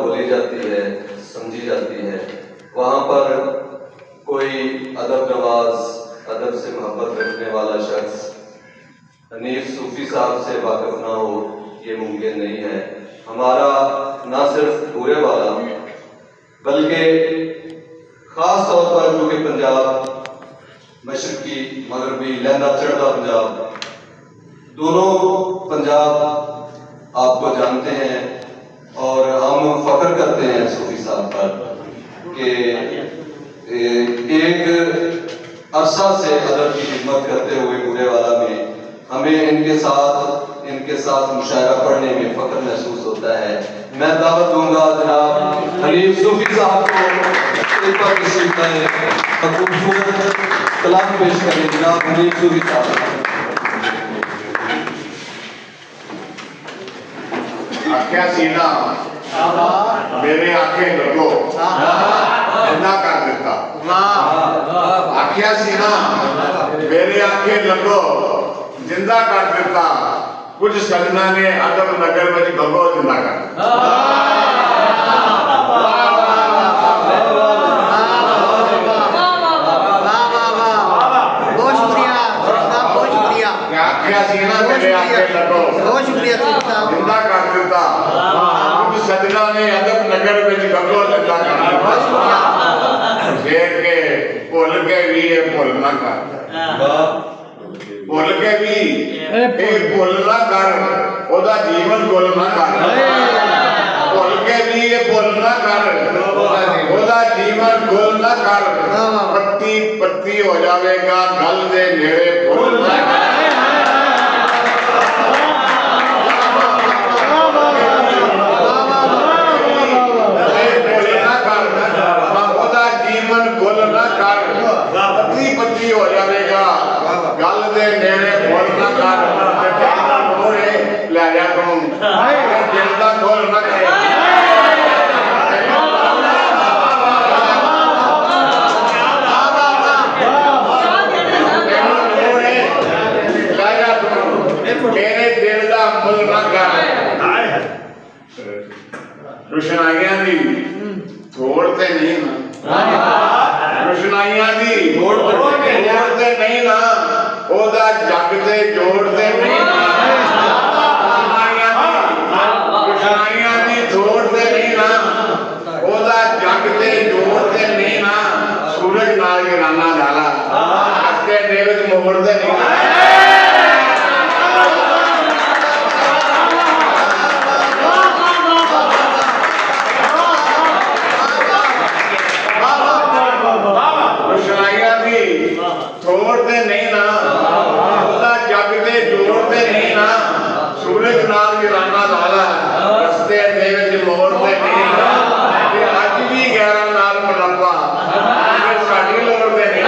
बोली जाती है, समझी जाती है, वहाँ पर कोई अदब नवाज, अदब से मोहब्बत रखने वाला शख्स हनीफ सूफी साहब से वाकिफ ना हो, ये मुमकिन नहीं है। हमारा ना सिर्फ पूरे वाला बल्कि ख़ास तौर पर क्योंकि पंजाब मशरक़ी मगरबी लहंदा चढ़ता पंजाब, दोनों पंजाब आपको जानते हैं और हम फख्र करते हैं सूफी साहब पर कि एक अरसा से अदब की खिदमत करते हुए पूरे वाला में हमें इनके साथ मुशायरा पढ़ने में फख्र महसूस होता है। मैं दावत दूंगा जनाब हनीफ सूफी साहब को एक बार तशरीफ लाएं, खूबसूरत कलाम पेश करें जनाब हनीफ सूफी साहब। आख्या सीना मेरे आखे लगो जिंदा कर दिता, आख्या सीना मेरे आखे लगो जिंदा कर दिता, कुछ सजना ने अदब नगर में भगो जिंदा कर दिता। बहुत शुक्रिया, बहुत शुक्रिया। आख्या सीना मेरे आखे लगो बहुत शुक्रिया जिंदा कर दिता, कुछ सजना ने अदब नगर में भगो जिंदा कर दिता। शेर के भुल के भी ये भुल ना कर, भुल के भी एक भुल ना कर, ओदा जीवन गुल ना कर, भुल के भी ये भुल ना कर, ओदा जीवन गुल ना कर, पत्ती पत्ती हो जाएगा गल दे नेड़े फुल ना कर। पत्ती हो जाएगा गल दे नेड़े फुल ना कर, ले जा तुम दिल दा खोल ना कर। मेरे दिल दा मुल ना कर, रुशनाइयां दी छोड़ते नहीं ना, रुशनाइयां दी छोड़ते नहीं ना, ओदा जग ते जोड़ते नहीं ना, रुशनाइयां दी छोड़ते नहीं ना, ओदा जग ते जोड़ते नहीं ना, सूरज नाल गिराना डाला रस्ते दे विच मोड़ते नहीं ना। छोड़ते नहीं ना, ओदा जग ते जोड़ते नहीं ना, सूरज नाल गिराना लाला रस्ते दे विच मोड़ते नहीं ना, ते अज भी 11 नाल मुनव्वा साडी लोड़ते नहीं।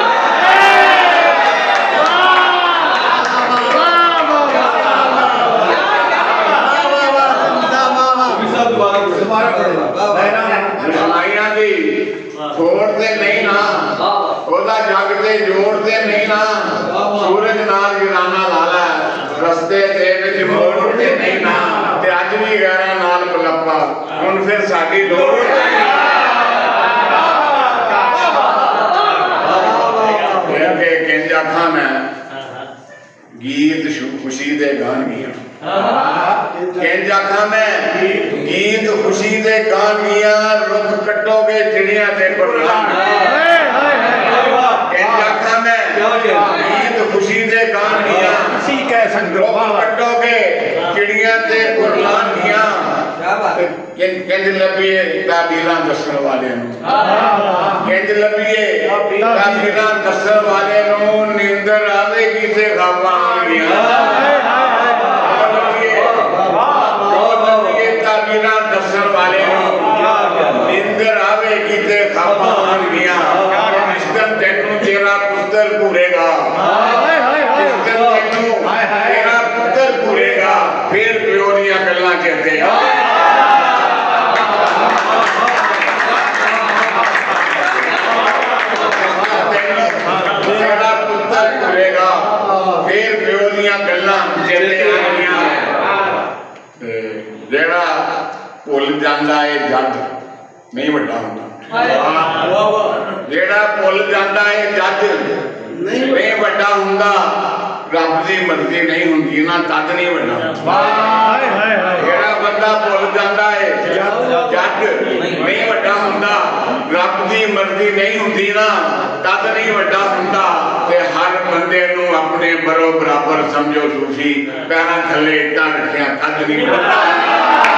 रुशनाइयां दी छोड़ते नहीं ना, ओदा जग ते जोड़ते नहीं ना, सूरज नाल गिराना लाला रस्ते दे विच मोड़ते नहीं ना, ते अज भी 11 नाल मुनव्वा हुण फिर साडी लोड़ के किंज आखां मैं गीत खुशी दे गान गियां, किंज आखां मैं गीत खुशी दे गान गियां, रुख कटोगे चिड़ियां ते कुरलान, किंज आखां मैं गीत खुशी दे गान गियां, रुख कटोगे चिड़ियां ते कुरलान गियां, किंज लभीए ताबीरां दस्सण वाले नूं, किंज लभीए ताबीरां दस्सण वाले नूं, नींदर आवेगी ते ख्वाबां आउणगीआं, ताबीरां दस्सण वाले नूं, नींदर आवेगी ते ख्वाबां आउणगीआं, जिस दिन तैनूं तेरा पुत्तर घूरेगा, जिस दिन तैनूं तेरा पुत्तर घूरेगा, फिर प्यो दीआं गल्लां चेते तेरा पुत्तर घूरेगा, फिर प्यो दीआं गल्लां चेते आउणगीआं। जेड़ा भुल जांदा है ਜੱਜ ਨਹੀਂ ਵੱਡਾ ਹੁੰਦਾ ਜਿਹੜਾ ਭੁੱਲ ਜਾਂਦਾ ਹੈ ਜੱਜ ਨਹੀਂ ਵੱਡਾ ਹੁੰਦਾ ਰੱਬ ਦੀ ਮਰਜ਼ੀ ਨਹੀਂ ਹੁੰਦੀ ਨਾ ਤਦ ਨਹੀਂ ਵੱਡਾ ਜਿਹੜਾ ਬੰਦਾ ਭੁੱਲ ਜਾਂਦਾ ਹੈ ਜੱਜ ਨਹੀਂ ਵੱਡਾ ਹੁੰਦਾ ਰੱਬ ਦੀ ਮਰਜ਼ੀ ਨਹੀਂ ਹੁੰਦੀ ਨਾ ਤਦ ਨਹੀਂ ਵੱਡਾ ਹੁੰਦਾ ਤੇ ਹਰ ਬੰਦੇ ਨੂੰ ਆਪਣੇ ਬਰਾਬਰ ਸਮਝੋ ਸੂਫੀ ਪੈਰਾਂ ਥੱਲੇ ਇੱਟਾਂ ਰੱਖਿਆ ਤਦ ਨਹੀਂ ਵੱਡਾ